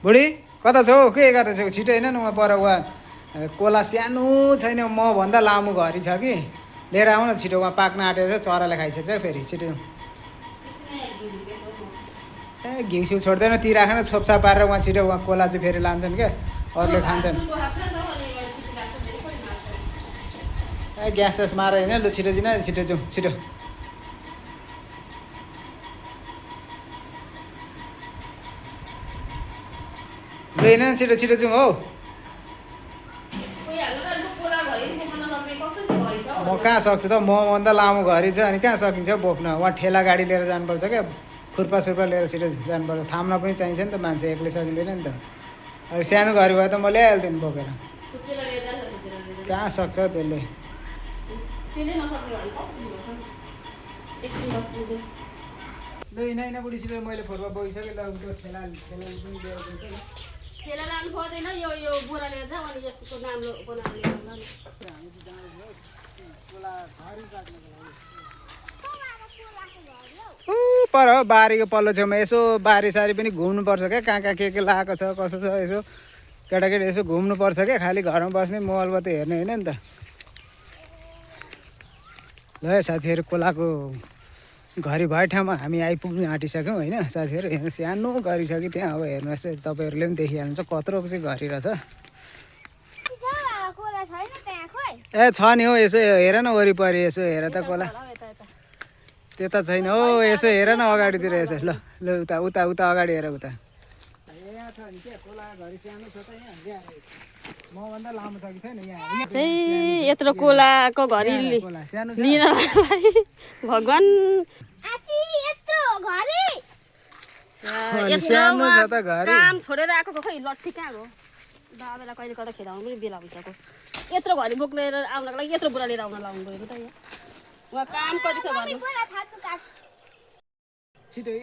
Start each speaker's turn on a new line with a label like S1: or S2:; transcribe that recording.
S1: बुढी कता छौ के गर्दैछौ छिटो होइन न उहाँ पर उहाँ कोला सानो छैन मभन्दा लामो घरी छ कि लिएर आउन छिटो उहाँ पाक्न आँटेको छ चराले खाइसक्छ फेरि छिटो ए घिउ छोड्दैन ती राखेर छोपछाप पारेर उहाँ छिटो उहाँ कोला चाहिँ फेरि लान्छन् क्या अरूले खान्छन् ए ग्यास स्यास मार होइन लु छिटो जिन छिटो जाउँ छिटो लु होइन छिटो छिटो जाउँ हौ म कहाँ सक्छु त मभन्दा लामो घरी छ अनि कहाँ सकिन्छ बोक्न उहाँ ठेला गाडी लिएर जानुपर्छ क्या खुर्पा सुर्पा लिएर छिटो जानुपर्छ थाम्न पनि चाहिन्छ नि त मान्छे एक्लै सकिँदैन नि त अरू सानो घरी भए त म ल्याइहाल्थेँ नि बोकेर कहाँ सक्छ त्यसले ल होइन बुढी छिटो मैले फुर्पा बोकिसकेँ ल ठेला ठेला पनि ल्याउँछु
S2: ठेला लानु पर्दैन यो बोरा लिएर जाऊ अनि यसको नाम बनाउनु
S1: पर हो बारीको पल्लो छेउमा यसो बारीसारी पनि घुम्नुपर्छ क्या कहाँ कहाँ के लगाएको छ कसो छ यसो केटाकेटी यसो घुम्नुपर्छ क्या खालि घरमा बस्ने मोबाइल मात्रै हेर्ने होइन नि त ल साथीहरू खोलाको घरी भए ठाउँमा हामी आइपुग्नु आँटिसक्यौँ होइन साथीहरू हेर्नु सानो घरी छ कि त्यहाँ अब हेर्नुहोस् तपाईँहरूले पनि देखिहाल्नुहुन्छ कत्रो चाहिँ घरी रहेछ ए छ नि हौ यसो हेर न वरिपरि यसो हेर त खोला त्यता छैन हौ यसो हेर न अगाडितिर यसो ल ल उता उता उता अगाडि हेर उता मभन्दा लामो छ कि छैन यहाँ
S2: चाहिँ यत्रो कोलाको घरी लिन भगवान्
S1: सानो छ त घरी
S2: काम छोडेर आएको खै लट्ठी कहाँ हो बाबालाई कहिले कता खेदाउनु पनि बेला भइसक्यो यत्रो घरी बोक्नेर आउनको लागि यत्रो बुढा लिएर आउन लाउनु गएको त यहाँ उहाँ काम कति छ गर्नु
S1: छिटै